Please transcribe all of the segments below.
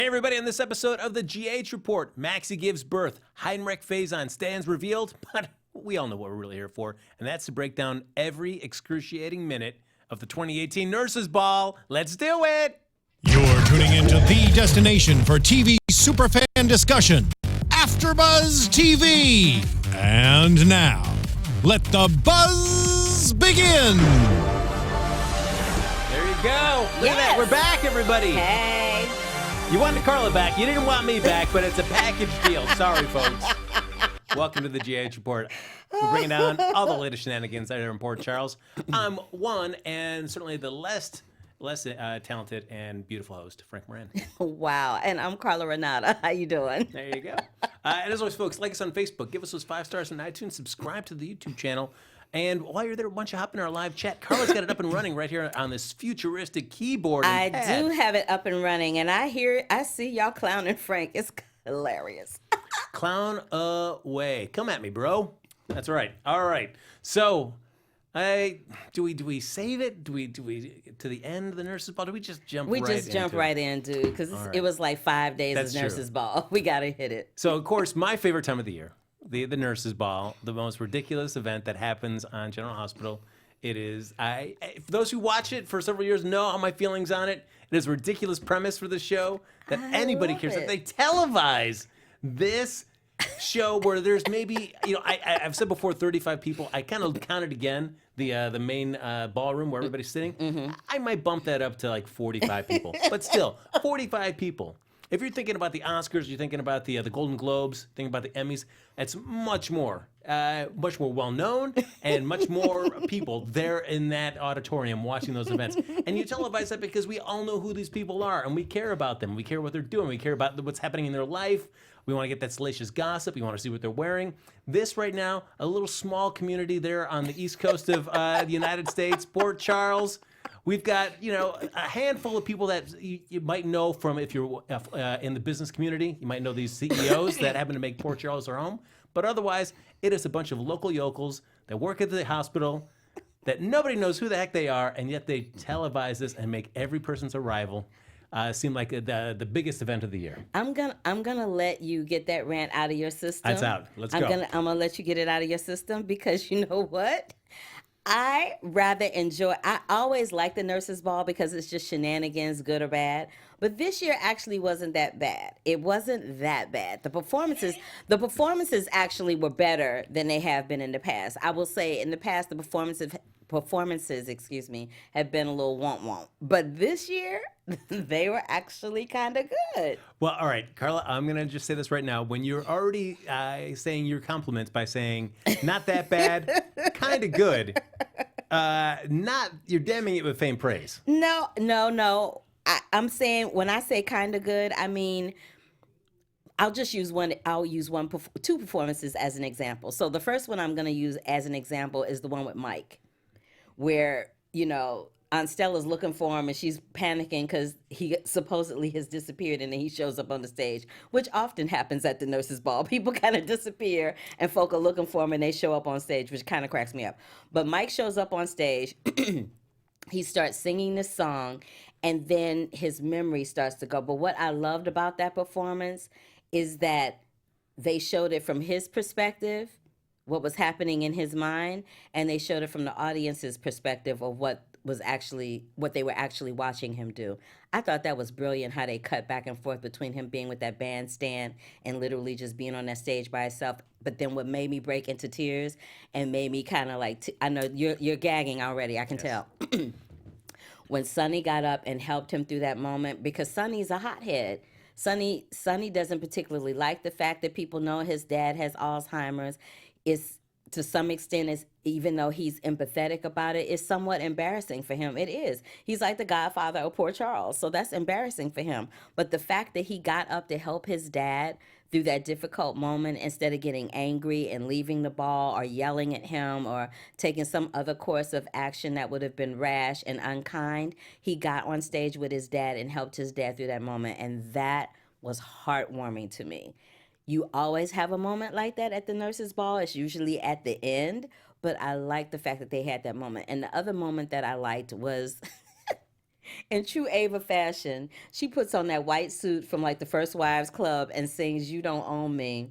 Hey everybody, on this episode of the GH Report, Maxie gives birth, Heinrich Faison stands revealed, but we all know what we're really here for, and that's to break down every excruciating minute of the 2018 Nurses Ball. Let's do it! You're tuning into the destination for TV superfan discussion, AFTERBUZZ TV. And now, let the buzz begin! There you go! Look at that, we're back everybody! Hey! You wanted Carla back, you didn't want me back, but it's a package deal. Sorry, folks. Welcome to the GH Report. We're bringing down all the latest shenanigans out here in Port Charles. I'm one, and certainly the less talented and beautiful host, Frank Moran. Wow, and I'm Carla Renata. How you doing? There you go. And as always, folks, like us on Facebook, give us those 5 stars on iTunes, subscribe to the YouTube channel, and while you're there, why don't you hop in our live chat? Carla's got it up and running right here on this futuristic keyboard and I pad. do have it up and running, and I see y'all clowning Frank. It's hilarious. Clown away. Come at me, bro. That's right. All right. So, do we save it? Do we to the end of the Nurses Ball? Do we just jump? We right just jump into right in, dude, because right. it was like 5 days That's of true. Nurses Ball. We gotta hit it. So, of course, my favorite time of the year, the Nurses Ball, the most ridiculous event that happens on General Hospital. It is, for those who watch it for several years know how my feelings on it. It is a ridiculous premise for the show that anybody cares that they televise this show where there's maybe, I've said before 35 people. I kind of counted again the main ballroom where everybody's sitting. Mm-hmm. I might bump that up to like 45 people, but still 45 people. If you're thinking about the Oscars, you're thinking about the Golden Globes, thinking about the Emmys, it's much more well known and much more people there in that auditorium watching those events. And you televise that because we all know who these people are and we care about them. We care what they're doing. We care about what's happening in their life. We want to get that salacious gossip. We want to see what they're wearing. This right now, a little small community there on the east coast of the United States, Port Charles. We've got, a handful of people that you might know from if you're in the business community. You might know these CEOs that happen to make Port Charles their home. But otherwise, it is a bunch of local yokels that work at the hospital that nobody knows who the heck they are, and yet they televise this and make every person's arrival seem like the biggest event of the year. I'm gonna let you get that rant out of your system. That's out. Let's go. I'm gonna let you get it out of your system because you know what? I always like the Nurses Ball because it's just shenanigans, good or bad. But this year actually wasn't that bad. It wasn't that bad. The performances actually were better than they have been in the past. I will say in the past the performances, have been a little womp. But this year, they were actually kind of good. Well, all right, Carla, I'm going to just say this right now. When you're already saying your compliments by saying, not that bad, kind of good, you're damning it with faint praise. No. I'm saying when I say kind of good, I mean, I'll use two performances as an example. So the first one I'm going to use as an example is the one with Mike, where, Aunt Stella's looking for him and she's panicking because he supposedly has disappeared and then he shows up on the stage, which often happens at the Nurses Ball. People kind of disappear and folk are looking for him and they show up on stage, which kind of cracks me up. But Mike shows up on stage, he starts singing this song, and then his memory starts to go. But what I loved about that performance is that they showed it from his perspective, what was happening in his mind, and they showed it from the audience's perspective of what they were actually watching him do. I thought that was brilliant how they cut back and forth between him being with that bandstand and literally just being on that stage by himself. But then what made me break into tears and made me kind of like, I know you're gagging already, I can tell. When Sonny got up and helped him through that moment, because Sonny's a hothead. Sonny doesn't particularly like the fact that people know his dad has Alzheimer's. It's to some extent, even though he's empathetic about it, it's somewhat embarrassing for him. It is. He's like the godfather of Port Charles, so that's embarrassing for him. But the fact that he got up to help his dad through that difficult moment instead of getting angry and leaving the ball or yelling at him or taking some other course of action that would have been rash and unkind, he got on stage with his dad and helped his dad through that moment, and that was heartwarming to me. You always have a moment like that at the Nurses Ball. It's usually at the end, but I like the fact that they had that moment. And the other moment that I liked was In true Ava fashion, she puts on that white suit from like the First Wives Club and sings "You Don't Own Me,"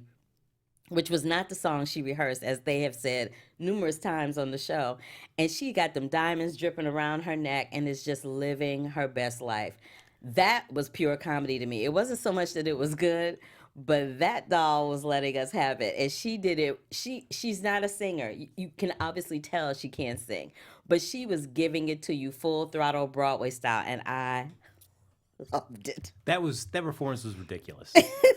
which was not the song she rehearsed, as they have said numerous times on the show. And she got them diamonds dripping around her neck and is just living her best life. That was pure comedy to me. It wasn't so much that it was good, but that doll was letting us have it. And she did it. She's not a singer. You can obviously tell she can't sing, but she was giving it to you full throttle Broadway style. And I loved it. That performance was ridiculous.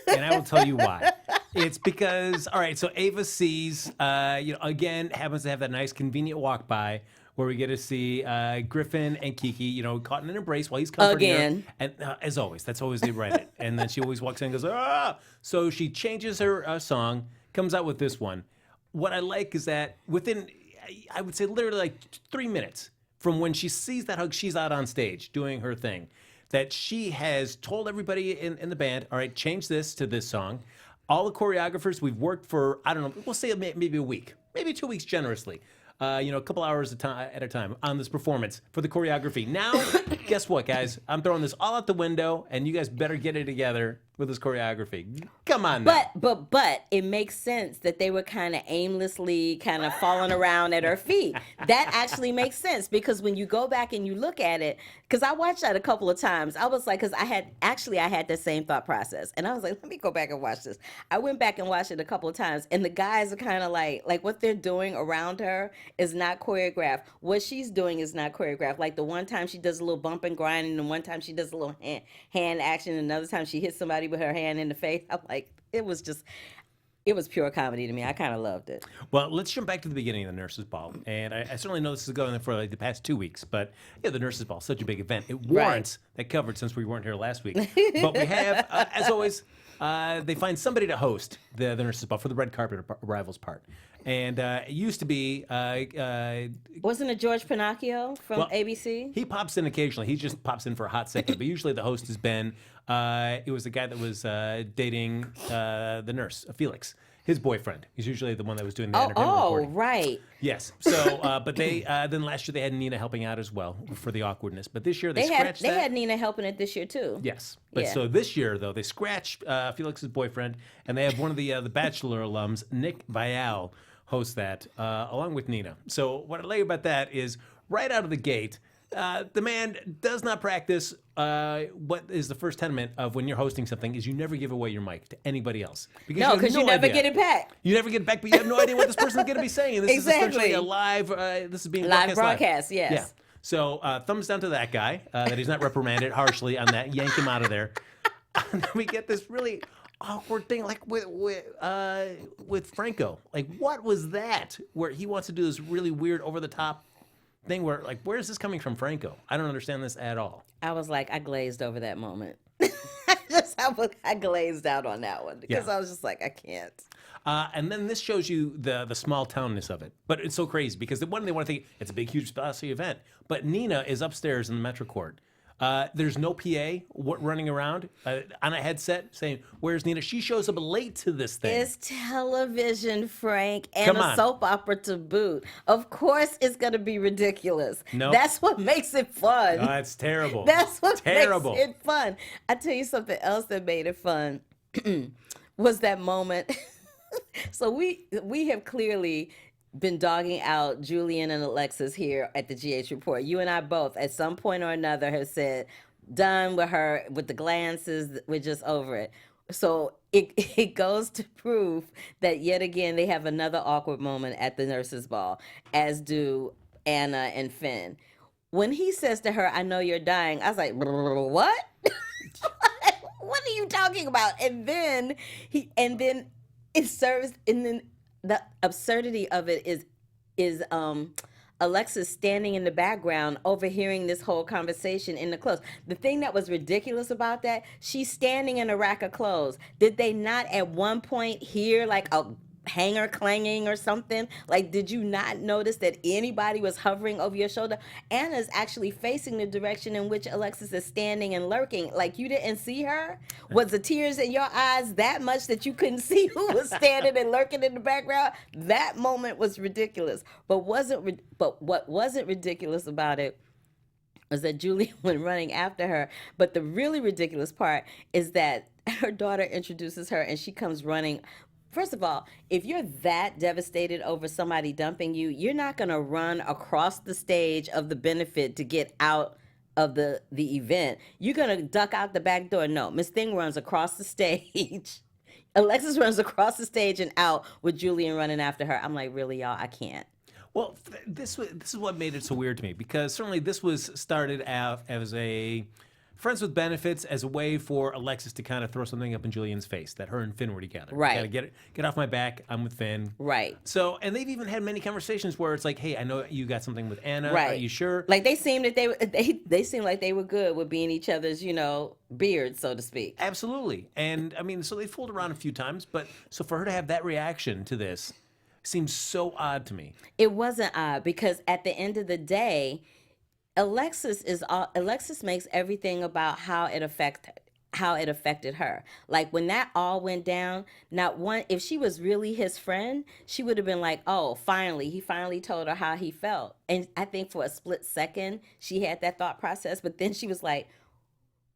And I will tell you why. It's because, all right, so Ava sees, again, happens to have that nice convenient walk by where we get to see Griffin and Kiki, caught in an embrace while he's comforting Again. her. And as always, that's always they write it. And then she always walks in and goes, ah! So she changes her song, comes out with this one. What I like is that within, I would say literally like 3 minutes from when she sees that hug, she's out on stage doing her thing, that she has told everybody in the band, all right, change this to this song. All the choreographers, we've worked for, I don't know, we'll say maybe a week, maybe 2 weeks generously. A couple hours at a time on this performance for the choreography. Now, guess what, guys? I'm throwing this all out the window, and you guys better get it together with this choreography. Come on now. But it makes sense that they were kind of aimlessly kind of falling around at her feet. That actually makes sense, because when you go back and you look at it, because I watched that a couple of times, I was like, because I had the same thought process, and I was like, let me go back and watch this. I went back and watched it a couple of times, and the guys are kind of like what they're doing around her is not choreographed. What she's doing is not choreographed. Like the one time she does a little bump and grind, and the one time she does a little hand action, and another time she hits somebody with her hand in the face. I'm like, it was pure comedy to me. I kind of loved it. Well, let's jump back to the beginning of the Nurses' Ball. And I certainly know this is going on for like the past 2 weeks, but the Nurses' Ball is such a big event. It warrants that coverage since we weren't here last week. But we have, as always, they find somebody to host the Nurses' Ball for the red carpet arrivals part. And it used to be... Wasn't it George Pinocchio from ABC? He pops in occasionally. He just pops in for a hot second. But usually the host has been... it was the guy that was dating the nurse, Felix, his boyfriend. He's usually the one that was doing the entertainment reporting. Right. Yes. So, but they then last year they had Nina helping out as well for the awkwardness. But this year they scratched that. They had Nina helping it this year too. Yes. But so this year though they scratched Felix's boyfriend, and they have one of the Bachelor alums, Nick Vial, host that along with Nina. So what I like about that is right out of the gate, the man does not practice what is the first tenement of when you're hosting something is you never give away your mic to anybody else. Because you never get it back. You never get it back, but you have no idea what this person's going to be saying. This is essentially a live this is being live broadcast, yes. Yeah. So thumbs down to that guy, that he's not reprimanded harshly on that. Yank him out of there. And then we get this really awkward thing like with Franco. Like, what was that? Where he wants to do this really weird over-the-top thing where, like, where is this coming from, Franco? I don't understand this at all. I was like, I glazed over that moment. I glazed out on that one because I was just like, I can't. And then this shows you the small townness of it. But it's so crazy because they want to think it's a big, huge, spicy event. But Nina is upstairs in the Metro Court. There's no PA running around on a headset saying, where's Nina? She shows up late to this thing. It's television, Frank, and a soap opera to boot. Of course it's going to be ridiculous. Nope. That's what makes it fun. Oh, that's terrible. That's what makes it fun. I tell you something else that made it fun was that moment. So we have clearly been dogging out Julian and Alexis here at the GH Report. You and I both, at some point or another, have said, done with her, with the glances, we're just over it. So it goes to prove that yet again they have another awkward moment at the Nurses' Ball, as do Anna and Finn. When he says to her, I know you're dying, I was like, what? What are you talking about? And then it serves, and then the absurdity of it is Alexis standing in the background overhearing this whole conversation in the clothes. The thing that was ridiculous about that, she's standing in a rack of clothes. Did they not at one point hear like a hanger clanging or something? Like, did you not notice that anybody was hovering over your shoulder? Anna's actually facing the direction in which Alexis is standing and lurking. Like, you didn't see her? Was the tears in your eyes that much that you couldn't see who was standing and lurking in the background? That moment was ridiculous. But what wasn't ridiculous about it was that Julian went running after her. But the really ridiculous part is that her daughter introduces her and she comes running. First of all, if you're that devastated over somebody dumping you, you're not going to run across the stage of the benefit to get out of the event. You're going to duck out the back door. No, Miss Thing runs across the stage. Alexis runs across the stage and out with Julian running after her. I'm like, really, y'all? I can't. Well, this is what made it so weird to me, because certainly this was started out as a Friends with Benefits as a way for Alexis to kind of throw something up in Julian's face that her and Finn were together. Right. Gotta get off my back. I'm with Finn. Right. So, and they've even had many conversations where it's like, hey, I know you got something with Anna. Right. Are you sure? Like they seemed that they seemed like they were good with being each other's, beards, so to speak. Absolutely. And I mean, so they fooled around a few times, but so for her to have that reaction to this seems so odd to me. It wasn't odd because at the end of the day, Alexis makes everything about how it affected her. Like when that all went down, if she was really his friend, she would have been like, oh, he finally told her how he felt. And I think for a split second, she had that thought process, but then she was like,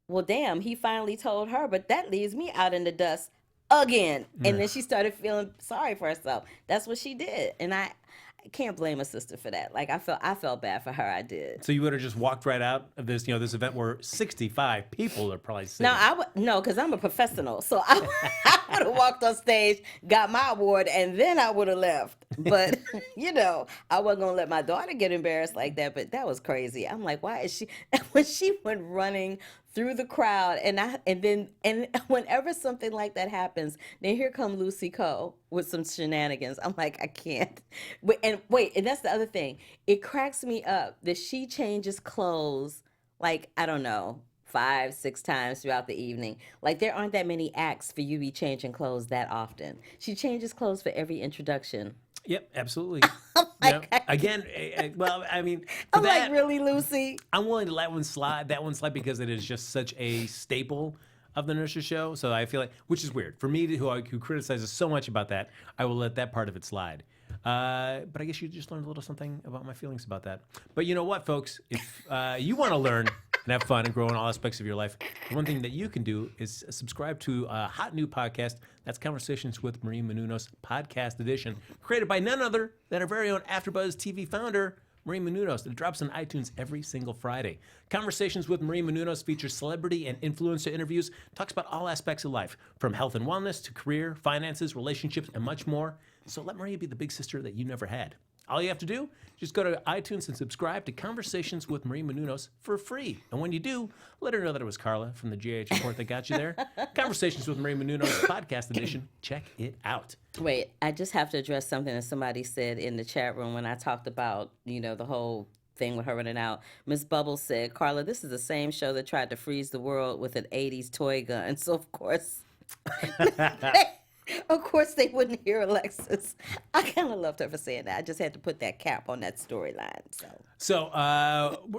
well, damn, he finally told her, but that leaves me out in the dust again. And then she started feeling sorry for herself. That's what she did. And I can't blame a sister for that. Like I felt bad for her. I did. So you would have just walked right out of this, this event where 65 people are probably sitting. No, because I'm a professional. So I would have walked on stage, got my award, and then I would have left. But I wasn't gonna let my daughter get embarrassed like that. But that was crazy. I'm like, why is she? When she went running through the crowd, and whenever something like that happens, then here come Lucy Coe with some shenanigans. I'm like, I can't. And that's the other thing. It cracks me up that she changes clothes like, I don't know, 5-6 times throughout the evening. Like there aren't that many acts for you to be changing clothes that often. She changes clothes for every introduction. Yep, absolutely. Like, Again, well, I mean, I'm like, really, Lucy? I'm willing to let that one slide because it is just such a staple of the nursery show. So I feel like, which is weird for me, who criticizes so much about that, I will let that part of it slide. But I guess you just learned a little something about my feelings about that. But you know what, folks? If you want to learn and have fun and grow in all aspects of your life, the one thing that you can do is subscribe to a hot new podcast. That's Conversations with Marie Menounos Podcast Edition, created by none other than our very own AfterBuzz TV founder, Marie Menounos. It drops on iTunes every single Friday. Conversations with Marie Menounos features celebrity and influencer interviews, talks about all aspects of life, from health and wellness to career, finances, relationships, and much more. So let Maria be the big sister that you never had. All you have to do, just go to iTunes and subscribe to Conversations with Marie Menounos for free. And when you do, let her know that it was Carla from the GH report that got you there. Conversations with Marie Menounos Podcast Edition. Check it out. Wait, I just have to address something that somebody said in the chat room when I talked about, the whole thing with her running out. Miss Bubbles said, Carla, this is the same show that tried to freeze the world with an 80s toy gun. So, of course... Of course, they wouldn't hear Alexis. I kind of loved her for saying that. I just had to put that cap on that storyline. So,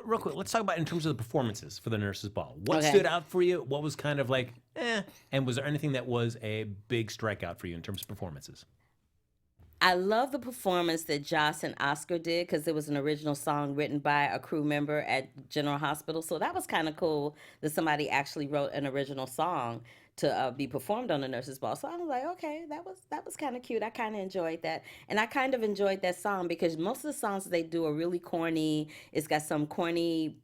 real quick, let's talk about in terms of the performances for the Nurses Ball. What stood out for you? What was kind of like, And was there anything that was a big strikeout for you in terms of performances? I love the performance that Joss and Oscar did because it was an original song written by a crew member at General Hospital. So that was kind of cool that somebody actually wrote an original song to be performed on the Nurses Ball. So I was like, okay, that was kind of cute. I kind of enjoyed that. And I kind of enjoyed that song because most of the songs that they do are really corny. It's got some corny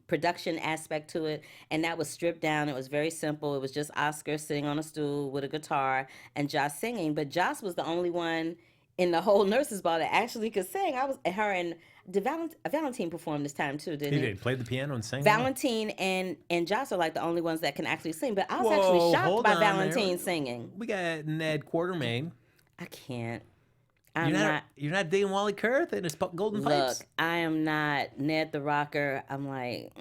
production aspect to it, and that was stripped down. It was very simple. It was just Oscar sitting on a stool with a guitar and Joss singing. But Joss was the only one in the whole Nurses Ball that actually could sing. Her and Valentine performed this time too, didn't he? He did. Played the piano and sang. Valentine and Joss are like the only ones that can actually sing. But I was actually shocked by Valentine singing. We got Ned Quartermaine. I can't. You're not dating Wally Kurth and his golden pipes. Look, I am not Ned the Rocker. I'm like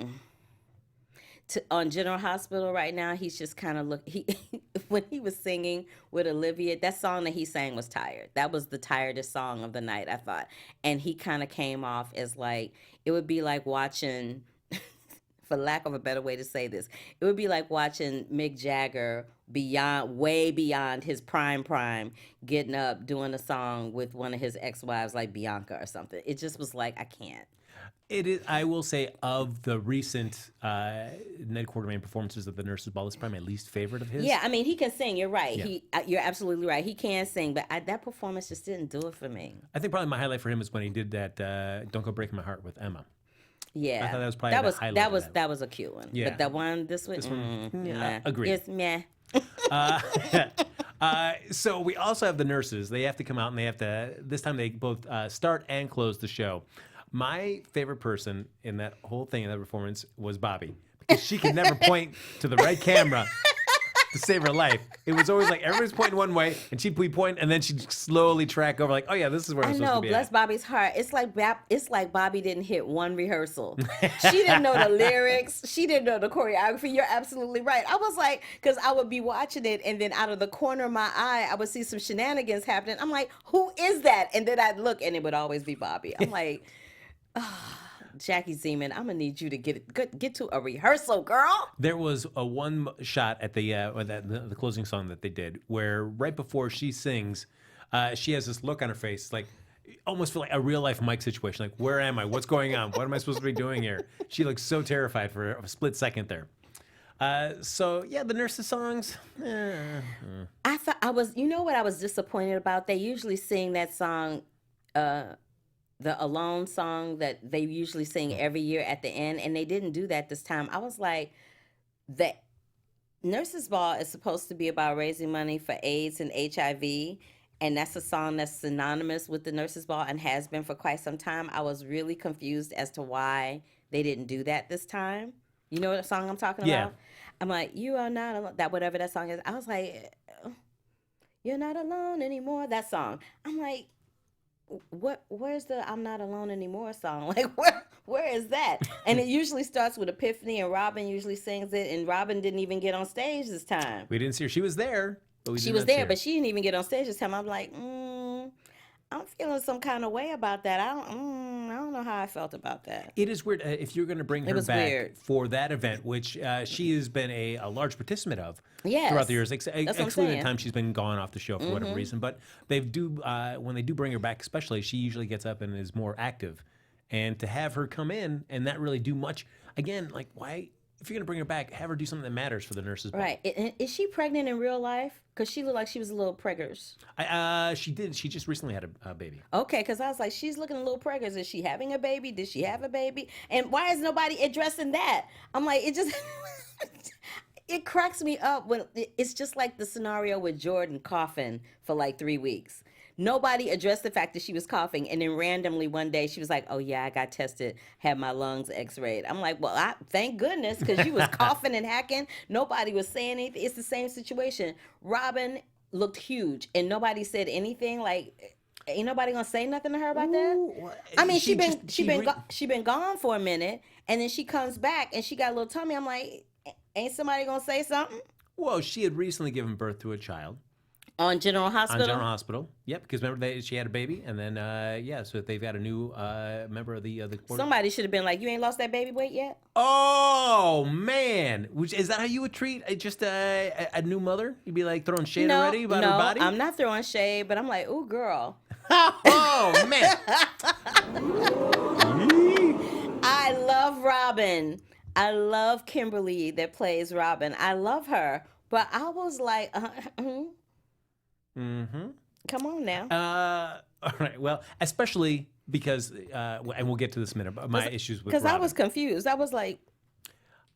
on General Hospital right now. He's just kind of when he was singing with Olivia, that song that he sang was Tired. That was the tiredest song of the night, I thought. And he kind of came off as like, it would be like watching, for lack of a better way to say this, it would be like watching Mick Jagger way beyond his prime, getting up, doing a song with one of his ex-wives like Bianca or something. It just was like, I can't. It is. I will say of the recent Ned Quartermaine performances of the Nurses Ball, it's probably my least favorite of his. Yeah, I mean, he can sing. You're right. Yeah. You're absolutely right. He can sing, but that performance just didn't do it for me. I think probably my highlight for him is when he did that "Don't Go Breaking My Heart" with Emma. Yeah, I thought that was probably the highlight of that. that was a cute one. Yeah. But the one this one, yeah, agreed. It's meh. So we also have the nurses. They have to come out and they have to. This time they both start and close the show. My favorite person in that whole thing in that performance was Bobby because she could never point to the right camera to save her life. It was always like everybody's pointing one way and she'd point and then she'd slowly track over like, oh yeah, this is where I'm supposed to be. Bless at. Bobby's heart. It's like Bobby didn't hit one rehearsal. She didn't know the lyrics. She didn't know the choreography. You're absolutely right. I was like, because I would be watching it and then out of the corner of my eye, I would see some shenanigans happening. I'm like, who is that? And then I'd look and it would always be Bobby. I'm like, Jackie Zeman, I'm gonna need you to get to a rehearsal, girl. There was a one shot at the closing song that they did where right before she sings, she has this look on her face like almost feel like a real life Mike situation. Like, where am I? What's going on? What am I supposed to be doing here? She looks so terrified for a split second there. So yeah, the nurses songs. I thought you know what I was disappointed about? They usually sing that song, the Alone song that they usually sing every year at the end, and they didn't do that this time. I was like, the Nurses Ball is supposed to be about raising money for AIDS and HIV, and that's a song that's synonymous with the Nurses Ball and has been for quite some time. I was really confused as to why they didn't do that this time. You know what song I'm talking Yeah. about? I'm like, you are not alone. That whatever that song is. I was like, you're not alone anymore. That song. I'm like, where's the I'm Not Alone Anymore song? Like, where is that? And it usually starts with Epiphany, and Robin usually sings it, and Robin didn't even get on stage this time. We didn't see her. She was there, but She was there, but she didn't even get on stage this time. I'm like, I'm feeling some kind of way about that. I don't know how I felt about that. It is weird if you're going to bring her was back weird. for that event, which she has been a large participant of Yes. throughout the years, what I'm excluding the saying. time she's been gone off the show for whatever reason. But they do when they do bring her back, especially, she usually gets up and is more active. And to have her come in and not really do much, again, like why? If you're going to bring her back, have her do something that matters for the nurses. Ball. Right. Is she pregnant in real life? Because she looked like she was a little preggers. She did. She just recently had a baby. Okay, because I was like, she's looking a little preggers. Is she having a baby? Did she have a baby? And why is nobody addressing that? I'm like, it just... It cracks me up when it's just like the scenario with Jordan coughing for like 3 weeks. Nobody addressed the fact that she was coughing, and then randomly one day she was like, "Oh yeah, I got tested, had my lungs X-rayed." I'm like, "Well, thank goodness, because you was coughing and hacking. Nobody was saying anything." It's the same situation. Robin looked huge, and nobody said anything. Like, ain't nobody gonna say nothing to her about that? I mean, she been gone for a minute, and then she comes back and she got a little tummy. I'm like, ain't somebody gonna say something? Well, she had recently given birth to a child. On General Hospital? On General Hospital. Yep, because remember she had a baby, and then so they've got a new member of the quarter. Somebody should have been like, "You ain't lost that baby weight yet?" Oh man, is that how you would treat just a new mother? You'd be like throwing shade already about her body? I'm not throwing shade, but I'm like, "Ooh, girl." Oh man. I love Robin. I love Kimberly that plays Robin. I love her, but I was like, come on now. All right. Well, especially because, and we'll get to this in a minute, but my issues with Because I Robin. was confused. I was like,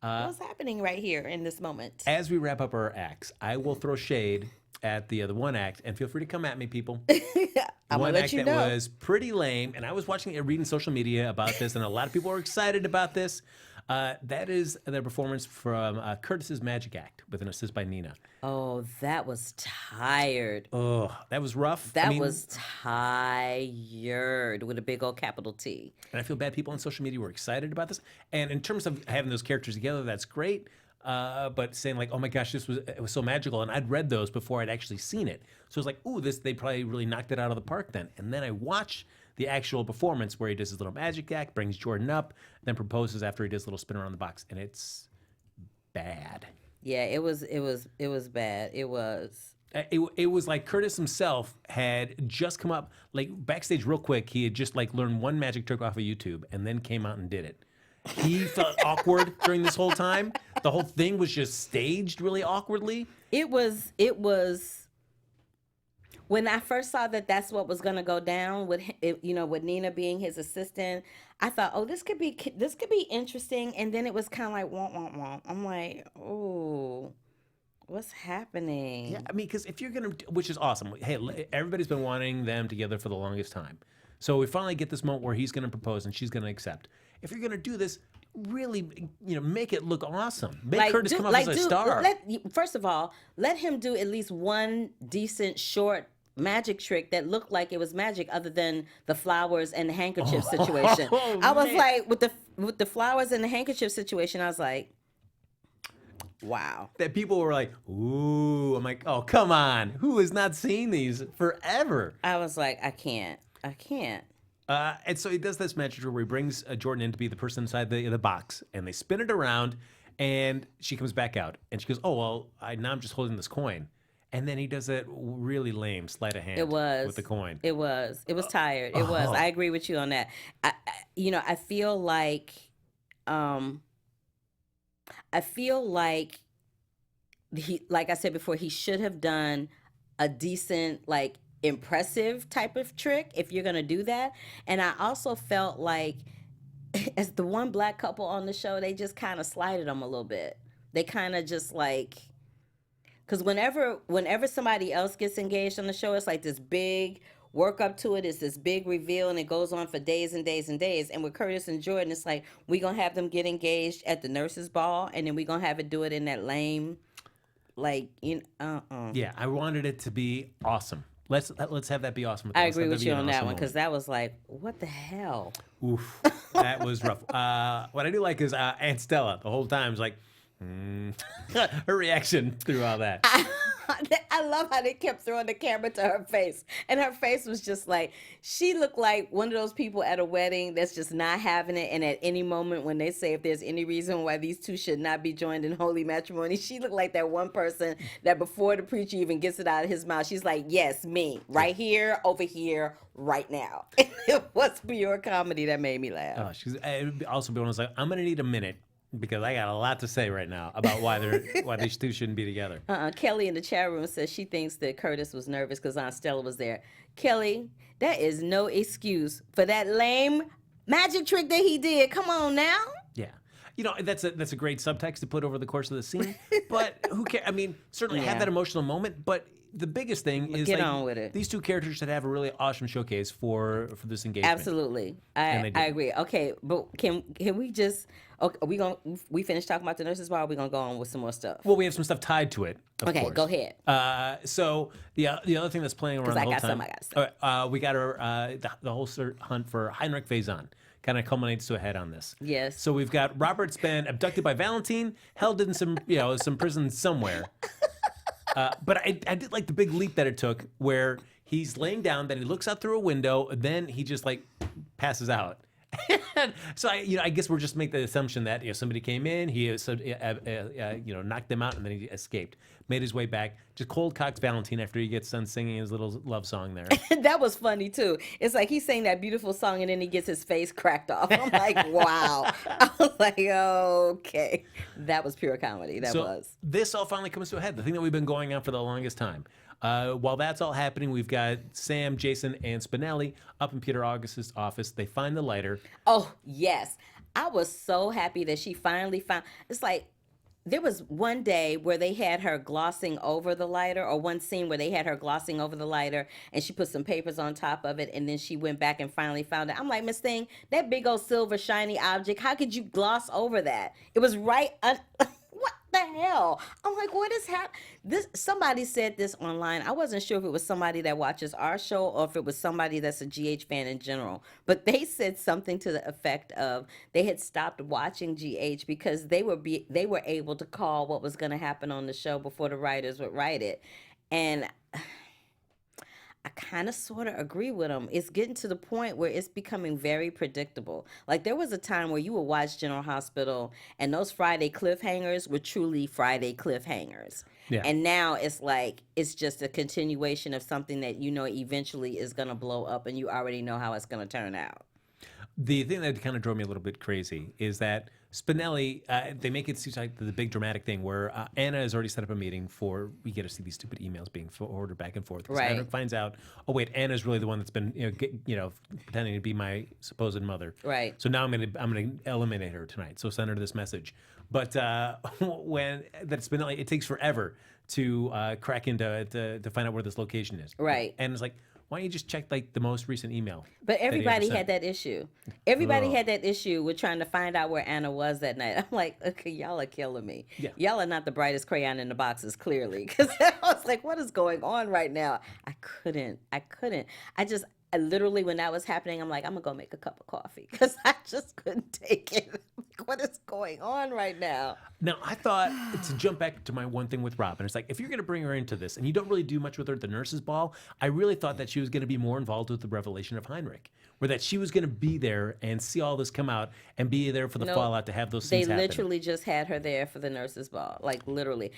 what's happening right here in this moment? As we wrap up our acts, I will throw shade at the one act, and feel free to come at me, people. I'm one gonna let act you that know. was pretty lame, and I was watching it, reading social media about this, and a lot of people are excited about this. That is their performance from Curtis's Magic Act with an assist by Nina. Oh, that was tired. Oh, that was rough. That was tired with a big old capital T. And I feel bad people on social media were excited about this. And in terms of having those characters together, that's great. But saying like, oh my gosh, it was so magical. And I'd read those before I'd actually seen it. So it was like, ooh, they probably really knocked it out of the park then. And then I watch the actual performance where he does his little magic act, brings Jordan up, then proposes after he does a little spin around the box. And it's bad. Yeah, it was bad. It was. It was like Curtis himself had just come up, like backstage real quick. He had just like learned one magic trick off of YouTube and then came out and did it. He felt awkward during this whole time. The whole thing was just staged really awkwardly. It was when I first saw that that's what was going to go down with with Nina being his assistant. I thought, oh, this could be interesting. And then it was kind of like womp womp womp. I'm like, oh. What's happening? Yeah, I mean, because if you're gonna, which is awesome. Hey, everybody's been wanting them together for the longest time, so we finally get this moment where he's gonna propose and she's gonna accept. If you're gonna do this, really, make it look awesome. Make Curtis come off as a star. First of all, let him do at least one decent short magic trick that looked like it was magic, other than the flowers and the handkerchief situation. I was like, with the flowers and the handkerchief situation, I was like, wow. That people were like, ooh. I'm like, oh, come on. Who has not seen these forever? I was like, I can't. And so he does this magic trick where he brings Jordan in to be the person inside the box, and they spin it around, and she comes back out. And she goes, oh, well, now I'm just holding this coin. And then he does that really lame sleight of hand with the coin. It was tired. It was. I agree with you on that. I feel like... I feel like like I said before, he should have done a decent, like, impressive type of trick if you're gonna do that. And I also felt like, as the one black couple on the show, they just kind of slighted him a little bit. They kind of just like, because whenever somebody else gets engaged on the show, it's like this big work up to it. It's this big reveal, and it goes on for days and days and days. And with Curtis and Jordan, it's like, we're going to have them get engaged at the nurse's ball, and then we're going to have it do it in that lame, like, Yeah, I wanted it to be awesome. Let's have that be awesome. I agree with you on that one, because that was like, what the hell? Oof, that was rough. What I do like is Aunt Stella the whole time is like, her reaction through all that. I love how they kept throwing the camera to her face. And her face was just like, she looked like one of those people at a wedding that's just not having it. And at any moment when they say if there's any reason why these two should not be joined in holy matrimony, she looked like that one person that before the preacher even gets it out of his mouth, she's like, yes, me, right here, over here, right now. It was pure comedy that made me laugh. Oh, she's also one was like, I'm going to need a minute, because I got a lot to say right now about why these two shouldn't be together. Kelly in the chat room says she thinks that Curtis was nervous because Aunt Stella was there. Kelly, that is no excuse for that lame magic trick that he did. Come on now. Yeah. That's a great subtext to put over the course of the scene. But who cares? I mean, certainly have that emotional moment, but the biggest thing is get on with it. These two characters should have a really awesome showcase for this engagement. Absolutely. I agree. Okay, but can we just... Okay, we finished talking about the nurses' ball. We're gonna go on with some more stuff. Well, we have some stuff tied to it. Of course. Go ahead. So the other thing that's playing around the whole time, I got some. We got the whole hunt for Heinrich Faison kind of culminates to a head on this. Yes. So we've got Robert's been abducted by Valentine, held in some prison somewhere. But I did like the big leap that it took, where he's laying down, then he looks out through a window, then he just like passes out. So I guess we're just make the assumption that somebody came in, he knocked them out, and then he escaped, made his way back, just cold cocks Valentine after he gets done singing his little love song there. That was funny too. It's like he sang that beautiful song, and then he gets his face cracked off. I'm like, wow. I was like, okay, that was pure comedy. That was. This all finally comes to a head. The thing that we've been going on for the longest time. While that's all happening, we've got Sam, Jason, and Spinelli up in Peter August's office. They find the lighter. Oh, yes. I was so happy that she finally found... It's like, there was one day where they had her glossing over the lighter, or one scene where they had her glossing over the lighter, and she put some papers on top of it, and then she went back and finally found it. I'm like, Miss Thing, that big old silver shiny object, how could you gloss over that? It was right... What the hell? I'm like, what is happening? Somebody said this online. I wasn't sure if it was somebody that watches our show or if it was somebody that's a GH fan in general. But they said something to the effect of they had stopped watching GH because they were able to call what was going to happen on the show before the writers would write it. And I kind of sort of agree with him. It's getting to the point where it's becoming very predictable. Like there was a time where you would watch General Hospital and those Friday cliffhangers were truly Friday cliffhangers. Yeah. And now it's like it's just a continuation of something that you know eventually is going to blow up and you already know how it's going to turn out. The thing that kind of drove me a little bit crazy is that Spinelli, they make it seem like the big dramatic thing where Anna has already set up a meeting for, we get to see these stupid emails being forwarded back and forth. Because Right. Anna finds out, oh wait, Anna's really the one that's been, pretending to be my supposed mother. Right. So now I'm gonna eliminate her tonight. So send her this message. But when that Spinelli, it takes forever to crack into to find out where this location is. Right. And it's like, why don't you just check like the most recent email? But that he ever everybody sent? had that issue. Everybody Ugh. had that issue with trying to find out where Anna was that night. I'm like, okay, y'all are killing me. Yeah. Y'all are not the brightest crayon in the boxes, clearly. Because I was like, what is going on right now? I couldn't. I literally, when that was happening, I'm like, I'm going to go make a cup of coffee. Because I just couldn't take it. Like, what is going on right now? Now, I thought, to jump back to my one thing with Robin, it's like, if you're going to bring her into this, and you don't really do much with her at the nurse's ball, I really thought that she was going to be more involved with the revelation of Heinrich, or that she was going to be there and see all this come out and be there for the Nope. fallout to have those They things happen. literally just had her there for the nurse's ball, like literally,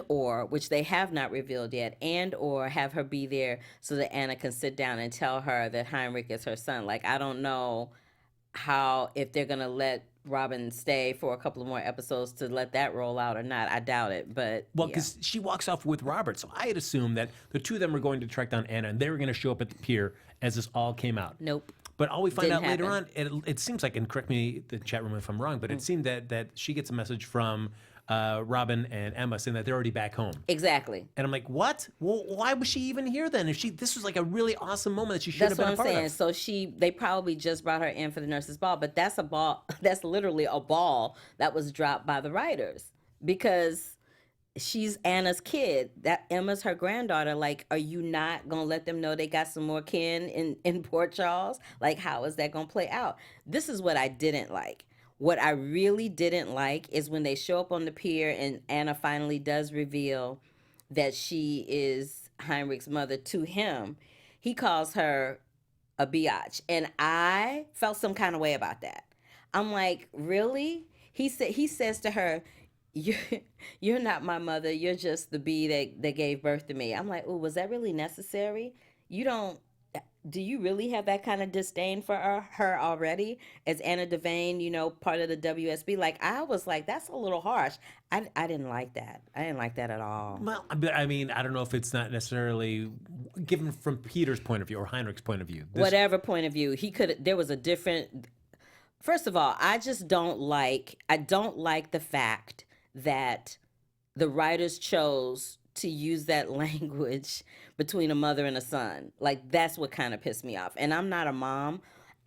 or which they have not revealed yet, or have her be there so that Anna can sit down and tell her that Heinrich is her son. Like I don't know how, if they're gonna let Robin stay for a couple of more episodes to let that roll out or not. I doubt it, but Well, yeah. because she walks off with Robert, so I had assumed that the two of them were going to track down Anna, and they were going to show up at the pier as this all came out. Nope. But all we find Didn't out later happen. on, it seems like, and correct me the chat room if I'm wrong, Mm. but it seemed that she gets a message from Robin and Emma saying that they're already back home. Exactly. And I'm like, what? Well, why was she even here then? If this was like a really awesome moment that she should That's have been what a I'm part saying. of. So they probably just brought her in for the nurse's ball, but that's a ball. That's literally a ball that was dropped by the writers because she's Anna's kid. That Emma's her granddaughter. Like, are you not gonna let them know they got some more kin in Port Charles? Like, how is that gonna play out? This is what I didn't like. What I really didn't like is when they show up on the pier and Anna finally does reveal that she is Heinrich's mother to him. He calls her a biatch. And I felt some kind of way about that. I'm like, really? He says to her, you're not my mother. You're just the bee that gave birth to me. I'm like, oh, was that really necessary? Do you really have that kind of disdain for her already as Anna Devane, part of the WSB? Like, I was like, that's a little harsh. I didn't like that. I didn't like that at all. Well, but I mean, I don't know if it's not necessarily given from Peter's point of view or Heinrich's point of view. Whatever point of view, there was a different. First of all, I don't like the fact that the writers chose to use that language between a mother and a son. Like, that's what kind of pissed me off. And I'm not a mom,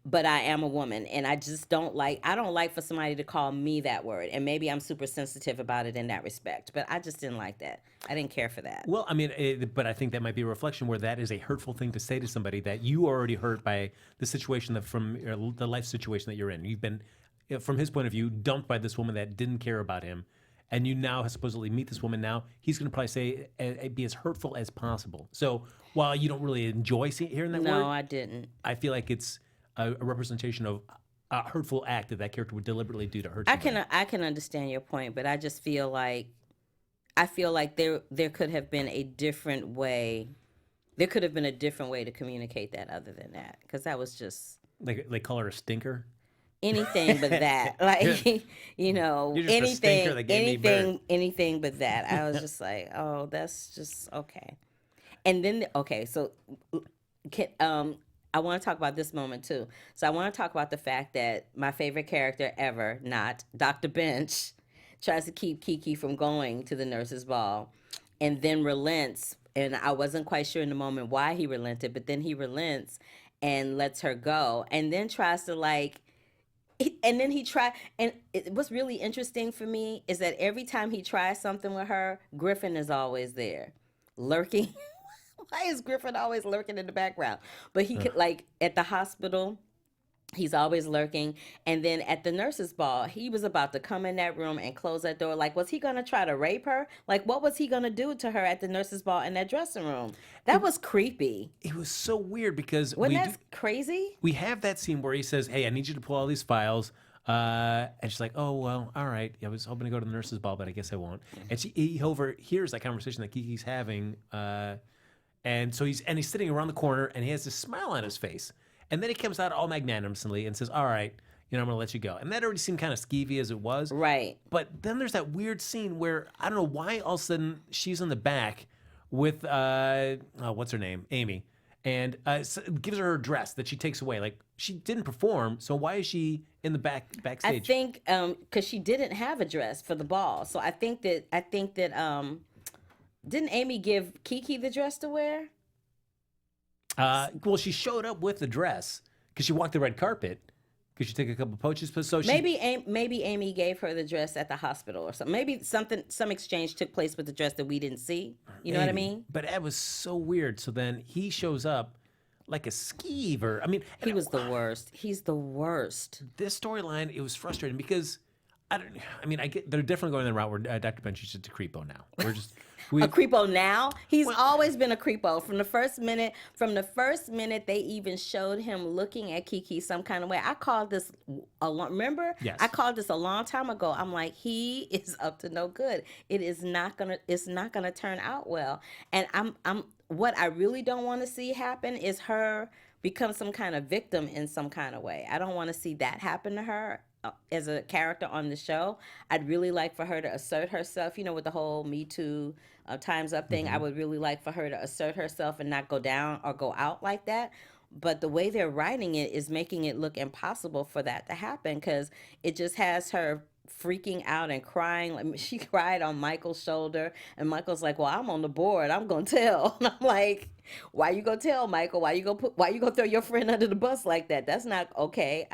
but I am a woman. And I don't like for somebody to call me that word. And maybe I'm super sensitive about it in that respect. But I just didn't like that. I didn't care for that. Well, I mean, but I think that might be a reflection where that is a hurtful thing to say to somebody that you are already hurt by the situation from the life situation that you're in. You've been, from his point of view, dumped by this woman that didn't care about him. And you now supposedly meet this woman now, he's going to probably say, be as hurtful as possible. So while you don't really enjoy hearing that word. No, I didn't. I feel like it's a representation of a hurtful act that character would deliberately do to hurt somebody. I can understand your point, but I just feel like there could have been a different way. There could have been a different way to communicate that other than that, because that was just Like they call her a stinker? anything but that. Like, You're just a stinker that gave me birth. anything but that. I was just like, oh, that's just okay. And then so I want to talk about this moment too. So I want to talk about the fact that my favorite character ever, not Dr. Bench, tries to keep Kiki from going to the nurse's ball and then relents. And I wasn't quite sure in the moment why he relented, but then he relents and lets her go and then tries to what's really interesting for me is that every time he tries something with her, Griffin is always there, lurking. Why is Griffin always lurking in the background? But he could, like, at the hospital He's always lurking. And then at the nurses' ball, he was about to come in that room and close that door. Like, was he going to try to rape her? Like, what was he going to do to her at the nurses' ball in that dressing room? That was creepy. It was so weird because Wasn't that crazy? we have that scene where he says, "Hey, I need you to pull all these files." And she's like, "Oh well, all right. I was hoping to go to the nurses' ball, but I guess I won't." And he overhears that conversation that Kiki's having, and so he's sitting around the corner, and he has this smile on his face, and then he comes out all magnanimously and says, "All right, I'm going to let you go." And that already seemed kind of skeevy as it was, Right. But then there's that weird scene where I don't know why all of a sudden she's in the back with what's her name, Amy. And gives her dress that she takes away. Like, she didn't perform, so why is she in the backstage? I think because she didn't have a dress for the ball, so I think that didn't Amy give Kiki the dress to wear? Well, she showed up with the dress because she walked the red carpet because she took a couple poaches. So Maybe Amy gave her the dress at the hospital or something. Maybe some exchange took place with the dress that we didn't see. You know what I mean? But that was so weird. So then he shows up like a skeever. I mean, He was the worst. He's the worst. This storyline, it was frustrating because I get they're definitely going the route where Dr. Bench is just a creepo now. We're just A creepo now? He's always been a creepo from the first minute. From the first minute they even showed him looking at Kiki some kind of way. I called this remember? Yes. I called this a long time ago. I'm like, he is up to no good. It's not gonna turn out well. And I'm what I really don't want to see happen is her become some kind of victim in some kind of way. I don't want to see that happen to her as a character on the show. I'd really like for her to assert herself, with the whole Me Too Time's Up thing. I would really like for her to assert herself and not go down or go out like that. But the way they're writing it is making it look impossible for that to happen because it just has her freaking out and crying. Like, she cried on Michael's shoulder, and Michael's like, "Well, I'm on the board. I'm gonna tell." And I'm like, "Why you gonna tell, Michael? Why you gonna throw your friend under the bus like that? That's not okay."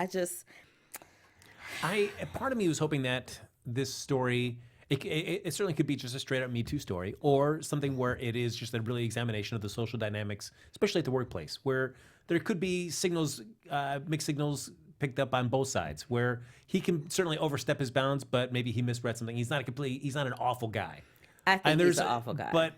Part of me was hoping that this story, it certainly could be just a straight up Me Too story, or something where it is just a really examination of the social dynamics, especially at the workplace, where there could be signals, mixed signals picked up on both sides, where he can certainly overstep his bounds, but maybe he misread something. He's not an awful guy. I think he's an awful guy. But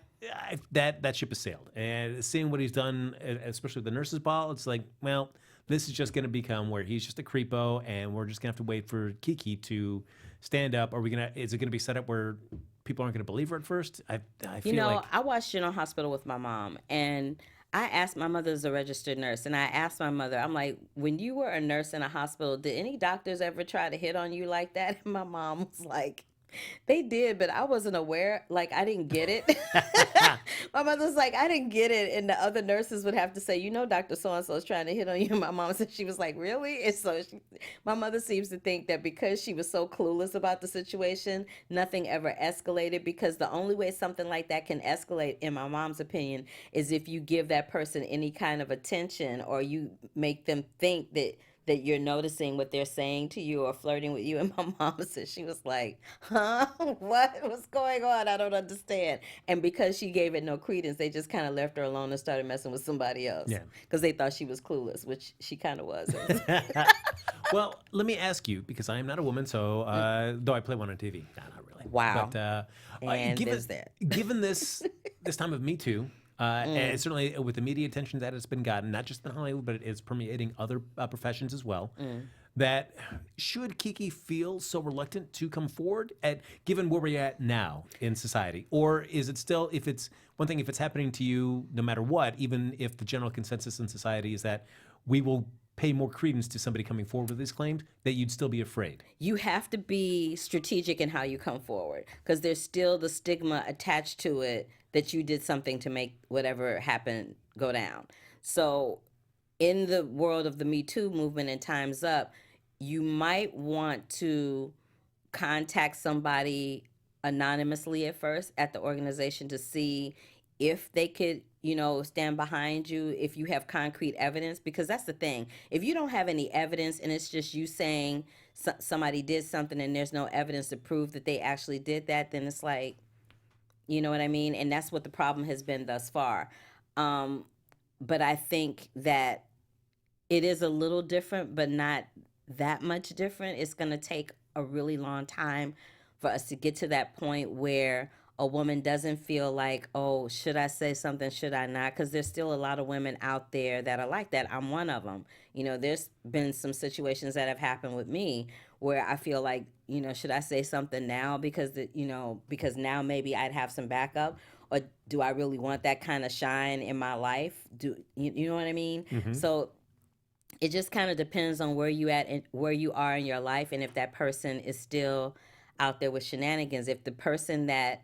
that ship has sailed. And seeing what he's done, especially with the nurses' ball, it's like, well, this is just going to become where he's just a creepo, and we're just going to have to wait for Kiki to stand up. Is it going to be set up where people aren't going to believe her at first? I feel like I watched General Hospital with my mom, and I asked, my mother's a registered nurse, and I asked my mother, I'm like, when you were a nurse in a hospital, did any doctors ever try to hit on you like that? And my mom was like, they did, but I wasn't aware. Like, I didn't get it. My mother's like, I didn't get it. And the other nurses would have to say, Dr. So-and-so is trying to hit on you. And my mom said, she was like, really? And so my mother seems to think that because she was so clueless about the situation, nothing ever escalated, because the only way something like that can escalate, in my mom's opinion, is if you give that person any kind of attention, or you make them think that you're noticing what they're saying to you or flirting with you. And my mom said, she was like, huh? What's going on? I don't understand. And because she gave it no credence, they just kind of left her alone and started messing with somebody else. Yeah. Because they thought she was clueless, which she kind of was. Well, let me ask you, because I am not a woman, so though I play one on TV. Nah, not really. Wow. But given this time of Me Too, and certainly with the media attention that it's been gotten, not just in Hollywood, but it is permeating other professions as well, that should Kiki feel so reluctant to come forward, given where we're at now in society? Or is it still, if it's happening to you no matter what, even if the general consensus in society is that we will pay more credence to somebody coming forward with these claims, that you'd still be afraid? You have to be strategic in how you come forward, because there's still the stigma attached to it that you did something to make whatever happened go down. So in the world of the Me Too movement and Time's Up, you might want to contact somebody anonymously at first at the organization to see if they could, stand behind you, if you have concrete evidence, because that's the thing. If you don't have any evidence and it's just you saying somebody did something and there's no evidence to prove that they actually did that, then it's like, you know what I mean? And that's what the problem has been thus far. But I think that it is a little different, but not that much different. It's going to take a really long time for us to get to that point where a woman doesn't feel like, oh, should I say something? Should I not? Because there's still a lot of women out there that are like that. I'm one of them. You know, there's been some situations that have happened with me where I feel like, you know, should I say something now because because now maybe I'd have some backup, or do I really want that kind of shine in my life? Do you know what I mean? So it just kind of depends on where you at and where you are in your life, and if that person is still out there with shenanigans. If the person that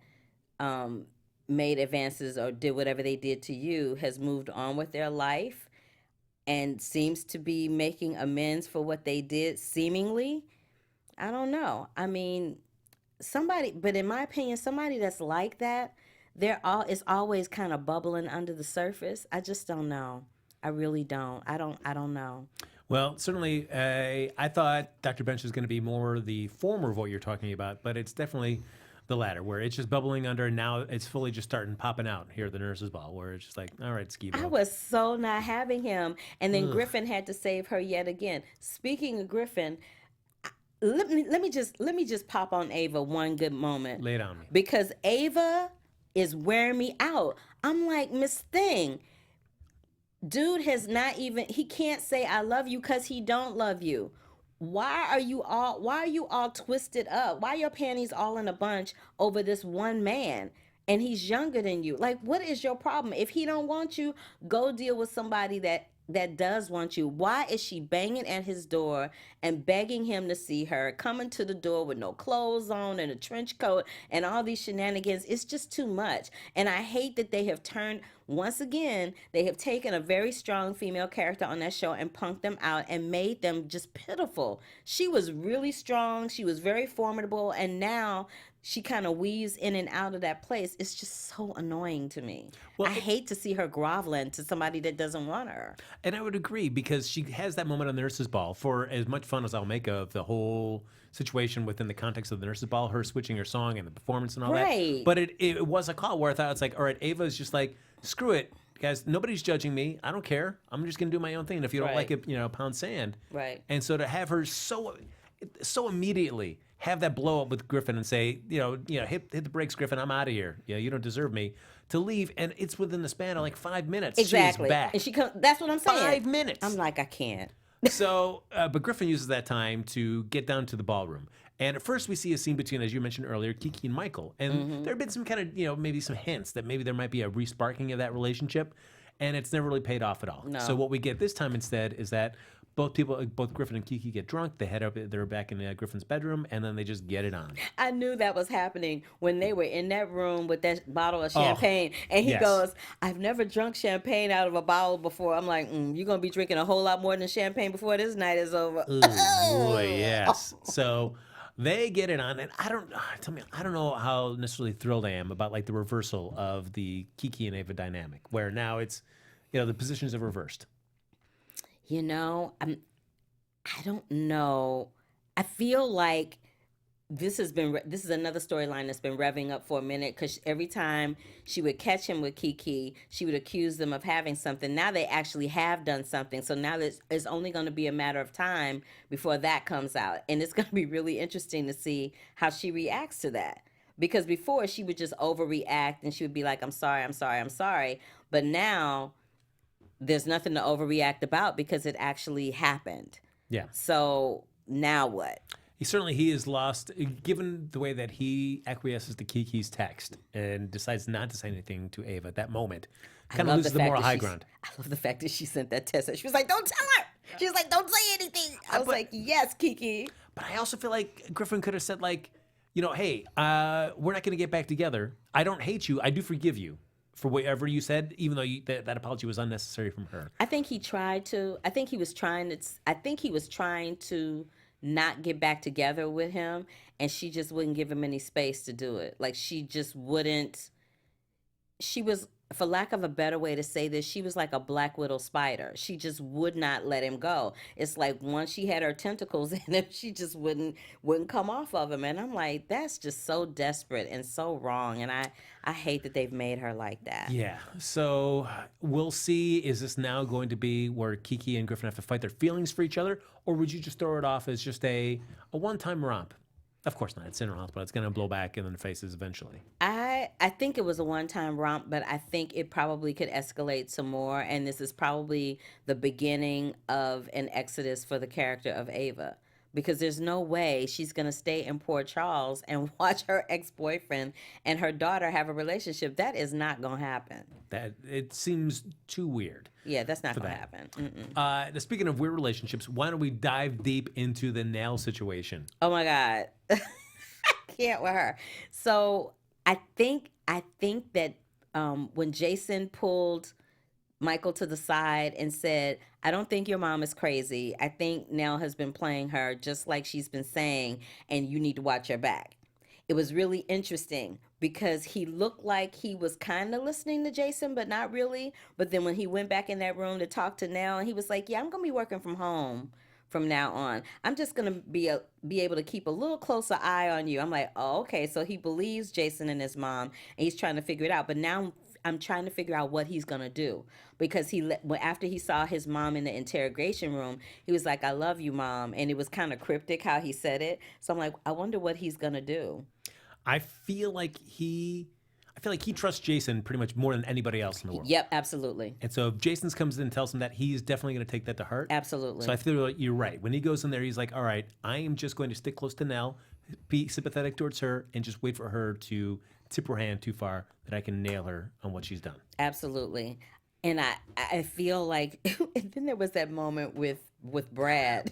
made advances or did whatever they did to you has moved on with their life and seems to be making amends for what they did, seemingly, I don't know. I mean, but in my opinion, somebody that's like that, it's always kind of bubbling under the surface. I just don't know. I really don't. I don't know. Well, certainly, I thought Dr. Bench was going to be more the former of what you're talking about, but it's definitely the latter, where it's just bubbling under, and now it's fully just starting popping out here at the nurse's ball, where it's just like, all right, Ski-Bo. I was so not having him, and then Griffin had to save her yet again. Speaking of Griffin, let me just pop on Ava one good moment. Lay it on me. Because Ava is wearing me out. I'm like, Miss Thing, dude he can't say I love you because he don't love you. Why are you all twisted up? Why are your panties all in a bunch over this one man? And he's younger than you. Like, what is your problem? If he don't want you, go deal with somebody that does want you. Why is she banging at his door and begging him to see her, coming to the door with no clothes on and a trench coat and all these shenanigans? It's just too much. And I hate that they have once again, they have taken a very strong female character on that show and punked them out and made them just pitiful. She was really strong. She was very formidable. And now she kind of weaves in and out of that place. It's just so annoying to me. Well, I hate to see her groveling to somebody that doesn't want her. And I would agree, because she has that moment on the nurse's ball. For as much fun as I'll make of the whole situation within the context of the nurse's ball, her switching her song and the performance and all that. But it was a call where I thought, it's like, all right, Ava's just like, screw it, guys. Nobody's judging me. I don't care. I'm just going to do my own thing. And if you don't like it, pound sand. Right. And so to have her so immediately have that blow up with Griffin and say, hit the brakes, Griffin. I'm out of here. You don't deserve me. To leave, and it's within the span of like 5 minutes. Exactly. She is back. And she comes. That's what I'm saying. 5 minutes. I'm like, I can't. So, but Griffin uses that time to get down to the ballroom. And at first we see a scene between, as you mentioned earlier, Kiki and Michael. And there have been some kind of, maybe some hints that maybe there might be a resparking of that relationship. And it's never really paid off at all. No. So what we get this time instead is that both Griffin and Kiki get drunk. They head up, they're back in Griffin's bedroom, and then they just get it on. I knew that was happening when they were in that room with that bottle of champagne. And he goes, I've never drunk champagne out of a bottle before. I'm like, you're going to be drinking a whole lot more than champagne before this night is over. Ooh, boy, yes. So they get it on, and I don't know how necessarily thrilled I am about like the reversal of the Kiki and Ava dynamic, where now it's, the positions have reversed. I don't know. I feel like this is another storyline that's been revving up for a minute, because every time she would catch him with Kiki, she would accuse them of having something. Now they actually have done something. So now it's only going to be a matter of time before that comes out. And it's going to be really interesting to see how she reacts to that. Because before, she would just overreact and she would be like, I'm sorry, I'm sorry, I'm sorry. But now there's nothing to overreact about because it actually happened. Yeah. So now what? He is lost, given the way that he acquiesces to Kiki's text and decides not to say anything to Ava at that moment. Kind of loses the moral high ground. I love the fact that she sent that text. She was like, don't tell her. She was like, don't say anything. I was like, yes, Kiki. But I also feel like Griffin could have said, like, hey, we're not going to get back together. I don't hate you. I do forgive you for whatever you said, even though that apology was unnecessary from her. I think he tried to. I think he was trying to not get back together with him, and she just wouldn't give him any space to do it. Like, she just wouldn't. she was, for lack of a better way to say this, she was like a black widow spider. She just would not let him go. It's like once she had her tentacles in him, she just wouldn't come off of him. And I'm like, that's just so desperate and so wrong. And I hate that they've made her like that. Yeah. So we'll see. Is this now going to be where Kiki and Griffin have to fight their feelings for each other, or would you just throw it off as just a one-time romp? Of course not. It's in her house, but it's going to blow back in the faces eventually. I think it was a one-time romp, but I think it probably could escalate some more. And this is probably the beginning of an exodus for the character of Ava. Because there's no way she's going to stay in Port Charles and watch her ex-boyfriend and her daughter have a relationship. That is not going to happen. That it seems too weird. Yeah, that's not going to happen. Speaking of weird relationships, why don't we dive deep into the nail situation? Oh my God. I can't with her. So I think that when Jason pulled Michael to the side and said, I don't think your mom is crazy. I think Nell has been playing her just like she's been saying, and you need to watch her back. It was really interesting because he looked like he was kind of listening to Jason, but not really. But then when he went back in that room to talk to Nell, he was like, yeah, I'm going to be working from home from now on. I'm just going to be able to keep a little closer eye on you. I'm like, oh, okay. So he believes Jason and his mom, and he's trying to figure it out. But now I'm trying to figure out what he's going to do, because after he saw his mom in the interrogation room, he was like, I love you, Mom. And it was kind of cryptic how he said it. So I'm like, I wonder what he's going to do. I feel like he trusts Jason pretty much more than anybody else in the world. Yep, absolutely. And so if Jason comes in and tells him that, he's definitely going to take that to heart. Absolutely. So I feel like you're right. When he goes in there, he's like, all right, I am just going to stick close to Nell, be sympathetic towards her, and just wait for her to tip her hand too far that I can nail her on what she's done. Absolutely. And I feel like, and then there was that moment with Brad.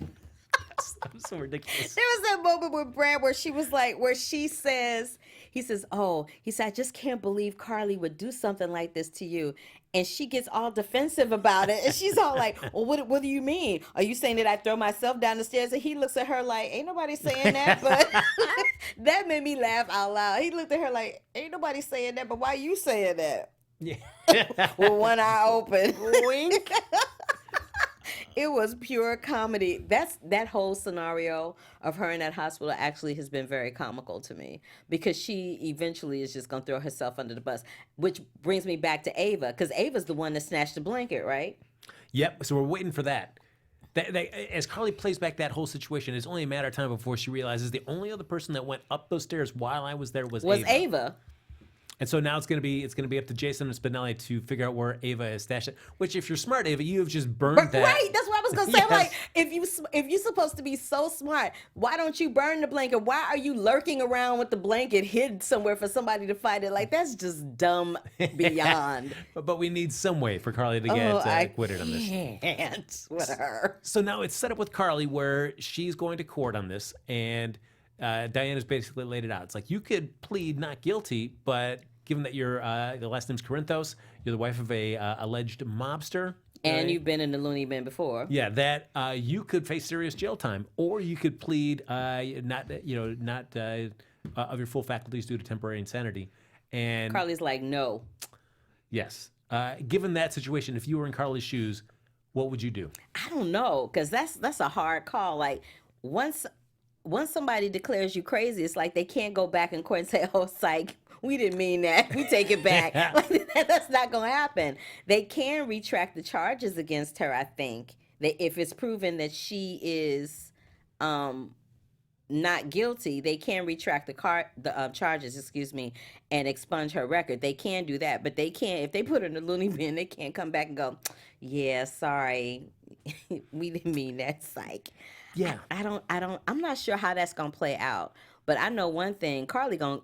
That was so ridiculous. There was that moment with Brad where she was like, where he says, I just can't believe Carly would do something like this to you. And she gets all defensive about it. And she's all like, well, what do you mean? Are you saying that I throw myself down the stairs? And he looks at her like, ain't nobody saying that. But that made me laugh out loud. He looked at her like, ain't nobody saying that, but why you saying that? Yeah. With one eye open. Wink. It was pure comedy. That whole scenario of her in that hospital actually has been very comical to me, because she eventually is just going to throw herself under the bus, which brings me back to Ava, because Ava's the one that snatched the blanket, right? Yep. So we're waiting for that. As Carly plays back that whole situation, it's only a matter of time before she realizes the only other person that went up those stairs while I was there was Ava. And so now it's gonna be up to Jason and Spinelli to figure out where Ava is stashed. Which, if you're smart, Ava, you have just burned that. Right, that's what I was gonna say. Yes. Like, if you're supposed to be so smart, why don't you burn the blanket? Why are you lurking around with the blanket hidden somewhere for somebody to find it? Like, that's just dumb beyond. But we need some way for Carly to get acquitted on this. Can't with her. So now it's set up with Carly where she's going to court on this, and Diana's basically laid it out. It's like, you could plead not guilty, but given that your last name's Corinthos, you're the wife of a alleged mobster, and you've been in the loony bin before. Yeah, that you could face serious jail time, or you could plead not of your full faculties due to temporary insanity. And Carly's like, no. Yes. Given that situation, if you were in Carly's shoes, what would you do? I don't know, because that's a hard call. Like, once somebody declares you crazy, it's like they can't go back in court and say, oh, psych, we didn't mean that. We take it back. Like, that's not going to happen. They can retract the charges against her, I think. If it's proven that she is not guilty, they can retract the charges, and expunge her record. They can do that. But they can't, if they put her in the loony bin, they can't come back and go, yeah, sorry, we didn't mean that, psych. Yeah. I'm not sure how that's going to play out. But I know one thing, Carly gonna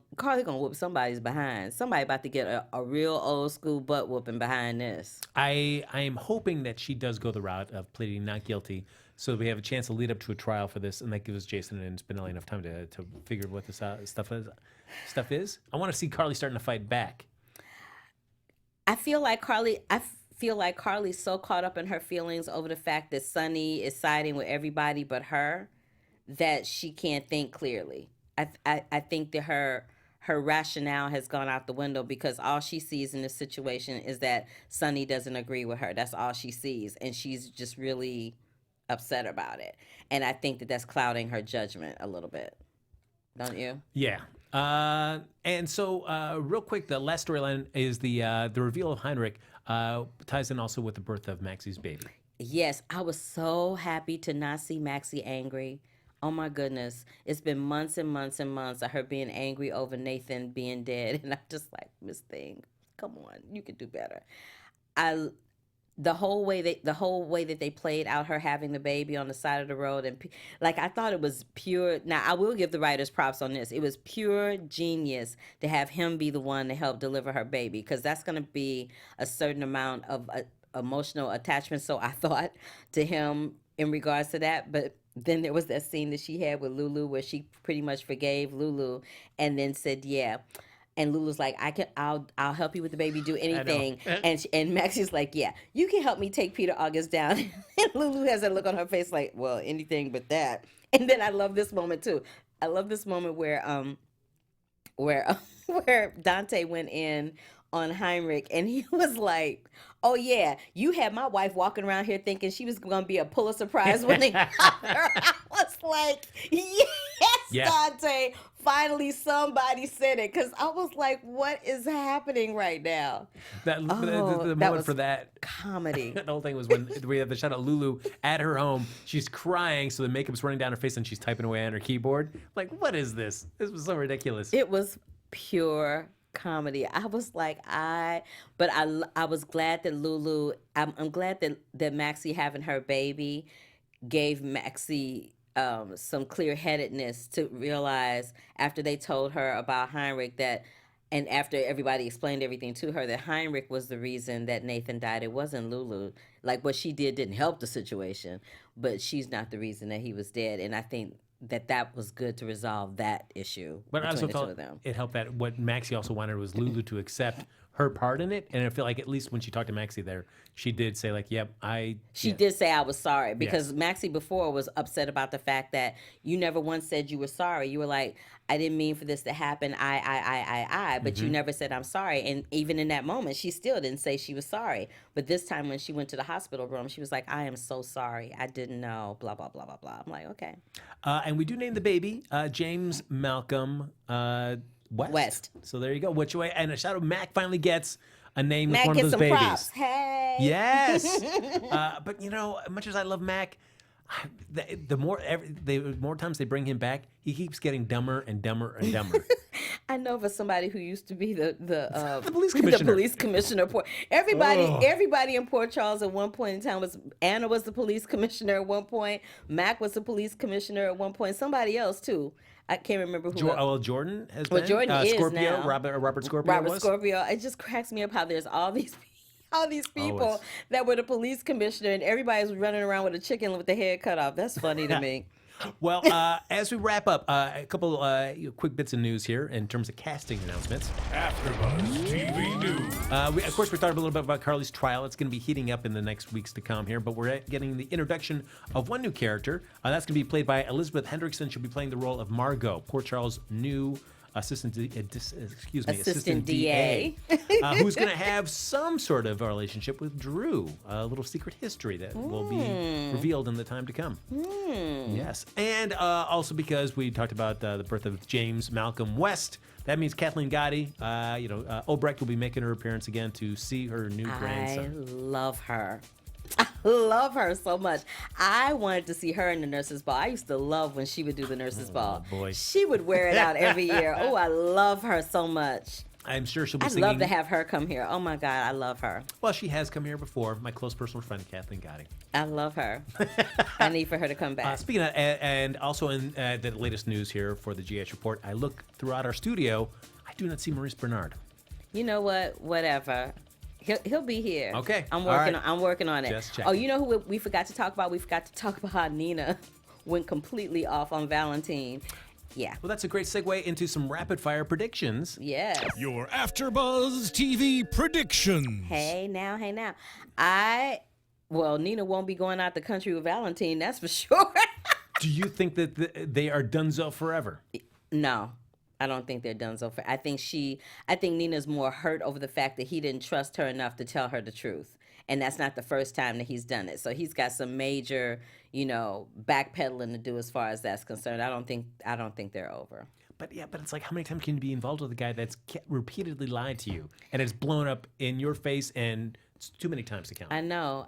whoop somebody's behind. Somebody about to get a real old school butt whooping behind this. I am hoping that she does go the route of pleading not guilty, so that we have a chance to lead up to a trial for this, and that gives Jason and Spinelli enough time to figure what this stuff is. I want to see Carly starting to fight back. I feel like Carly's so caught up in her feelings over the fact that Sonny is siding with everybody but her, that she can't think clearly. I think that her her rationale has gone out the window because all she sees in this situation is that Sonny doesn't agree with her. That's all she sees, and she's just really upset about it. And I think that that's clouding her judgment a little bit. Don't you? Yeah. And so, real quick, the last storyline is the reveal of Heinrich ties in also with the birth of Maxie's baby. Yes, I was so happy to not see Maxie angry. Oh my goodness. It's been months and months and months of her being angry over Nathan being dead. And I'm just like, Miss Thing, come on, you can do better. The whole way that they played out her having the baby on the side of the road, and I thought it was pure. Now I will give the writers props on this. It was pure genius to have him be the one to help deliver her baby, because that's going to be a certain amount of emotional attachment. So I thought to him in regards to that, but then there was that scene that she had with Lulu where she pretty much forgave Lulu and then said, yeah. And Lulu's like, I'll help you with the baby, do anything. And Maxie's like, yeah, you can help me take Peter August down. And Lulu has that look on her face like, well, anything but that. And then I love this moment too. I love this moment where Dante went in on Heinrich and he was like, oh yeah, you had my wife walking around here thinking she was going to be a Pulitzer Prize winning author. I was like, yes, Dante. Finally, somebody said it, because I was like, "What is happening right now?" The moment for that comedy. The whole thing was when we have the shot of Lulu at her home. She's crying, so the makeup's running down her face, and she's typing away on her keyboard. Like, what is this? This was so ridiculous. It was pure comedy. I was like, I was glad that Lulu. I'm glad that Maxie having her baby gave Maxie some clear-headedness to realize after they told her about Heinrich that, and after everybody explained everything to her, that Heinrich was the reason that Nathan died. It wasn't Lulu. Like, what she didn't help the situation, but she's not the reason that he was dead. And I think that was good to resolve that issue but between I also the felt two of them. It helped that what Maxie also wanted was Lulu to accept her part in it. And I feel like at least when she talked to Maxie there, she did say like, yep, She did say I was sorry, because Maxie before was upset about the fact that you never once said you were sorry. You were like, I didn't mean for this to happen. But you never said I'm sorry. And even in that moment, she still didn't say she was sorry. But this time when she went to the hospital room, she was like, I am so sorry. I didn't know, blah, blah, blah, blah, blah. I'm like, okay. And we do name the baby James Malcolm West. So there you go. Which way? And a shout out, Mac finally gets a name with one of those babies. Props. Hey. Yes. But you know, as much as I love Mac, the more times they bring him back, he keeps getting dumber and dumber and dumber. I know for somebody who used to be the police commissioner. The police commissioner. Everybody in Port Charles at one point in time Anna was the police commissioner at one point. Mac was the police commissioner at one point. Somebody else too. I can't remember who. Jordan has been. Jordan is Scorpio, now. Robert Scorpio. Robert Scorpio. It just cracks me up how there's all these people that were the police commissioner, and everybody's running around with a chicken with the head cut off. That's funny to me. Well, as we wrap up, a couple quick bits of news here in terms of casting announcements. AfterBuzz TV News. Of course, we talked a little bit about Carly's trial. It's going to be heating up in the next weeks to come here, but we're getting the introduction of one new character. That's going to be played by Elizabeth Hendrickson. She'll be playing the role of Margot, Port Charles' new assistant DA, who's going to have some sort of a relationship with Drew, a little secret history that will be revealed in the time to come. Yes, and also because we talked about the birth of James Malcolm West, that means Kathleen Gotti, Obrecht will be making her appearance again to see her new grandson. I love her. I love her so much. I wanted to see her in the nurse's ball. I used to love when she would do the nurse's ball. Boy. She would wear it out every year. Oh, I love her so much. I'm sure she'll be singing. I'd love to have her come here. Oh my God, I love her. Well, she has come here before. My close personal friend, Kathleen Gotti. I love her. I need for her to come back. Speaking of, and also in the latest news here for the GH Report, I look throughout our studio. I do not see Maurice Bernard. You know what? Whatever. He'll be here. Okay. I'm working on it. Just checking. Oh, you know who we forgot to talk about? We forgot to talk about how Nina went completely off on Valentine. Yeah. Well, that's a great segue into some rapid fire predictions. Yes. Your AfterBuzz TV predictions. Hey now. Nina won't be going out the country with Valentine, that's for sure. Do you think that they are donezo forever? No. I don't think they're done so. I think Nina's more hurt over the fact that he didn't trust her enough to tell her the truth. And that's not the first time that he's done it. So he's got some major, backpedaling to do as far as that's concerned. I don't think they're over. But it's like, how many times can you be involved with a guy that's repeatedly lied to you and it's blown up in your face, and it's too many times to count? I know.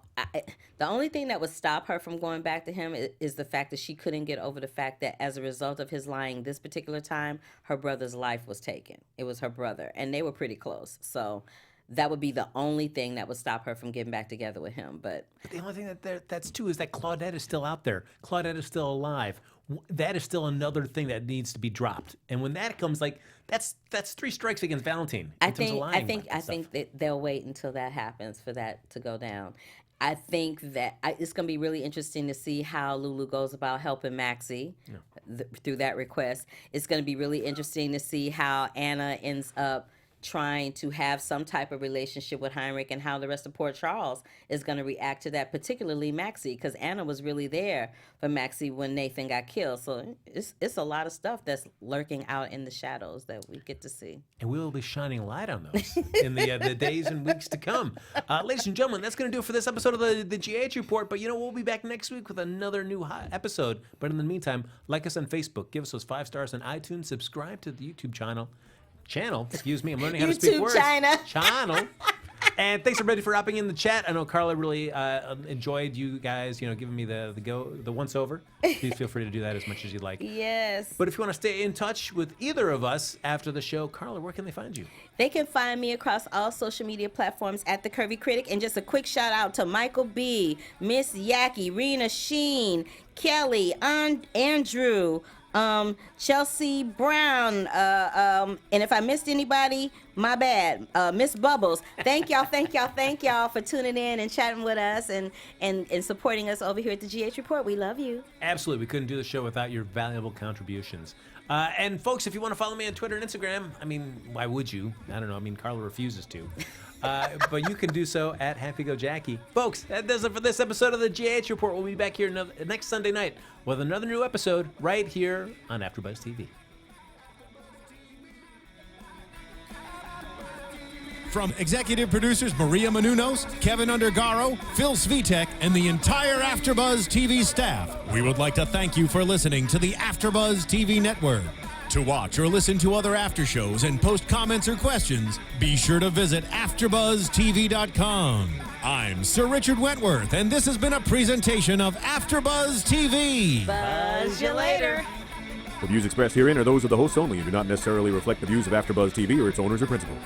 The only thing that would stop her from going back to him is the fact that she couldn't get over the fact that as a result of his lying this particular time, her brother's life was taken. It was her brother, and they were pretty close. So that would be the only thing that would stop her from getting back together with him. But the only thing that's true is that Claudette is still out there. Claudette is still alive. That is still another thing that needs to be dropped. And when that comes, like, that's 3 strikes against Valentine. I think that they'll wait until that happens for that to go down. I think that it's going to be really interesting to see how Lulu goes about helping Maxie through that request. It's going to be really interesting to see how Anna ends up trying to have some type of relationship with Heinrich, and how the rest of Port Charles is going to react to that, particularly Maxie, because Anna was really there for Maxie when Nathan got killed. So it's a lot of stuff that's lurking out in the shadows that we get to see. And we will be shining light on those in the days and weeks to come. Ladies and gentlemen, that's going to do it for this episode of the GH Report. But we'll be back next week with another new episode. But in the meantime, like us on Facebook, give us those 5 stars on iTunes, subscribe to the YouTube channel, excuse me, I'm learning how to speak words. Channel. And thanks everybody for hopping in the chat. I know Carla really enjoyed you guys, giving me the once over. Please feel free to do that as much as you'd like. Yes. But if you want to stay in touch with either of us after the show, Carla, where can they find you? They can find me across all social media platforms at The Curvy Critic. And just a quick shout out to Michael B., Miss Yaki, Rena Sheen, Kelly, Andrew, Chelsea Brown, and if I missed anybody, my bad. Miss Bubbles. Thank y'all for tuning in and chatting with us and supporting us over here at the GH Report. We love you. Absolutely. We couldn't do the show without your valuable contributions. And folks, if you want to follow me on Twitter and Instagram, why would you? I don't know. Carla refuses to. But you can do so at HappyGoJackie. Folks, that does it for this episode of the GH Report. We'll be back here next Sunday night with another new episode right here on AfterBuzz TV. From executive producers Maria Menounos, Kevin Undergaro, Phil Svitek, and the entire AfterBuzz TV staff, we would like to thank you for listening to the AfterBuzz TV network. To watch or listen to other after shows and post comments or questions, be sure to visit AfterBuzzTV.com. I'm Sir Richard Wentworth, and this has been a presentation of AfterBuzz TV. Buzz you later. The views expressed herein are those of the hosts only and do not necessarily reflect the views of AfterBuzz TV or its owners or principals.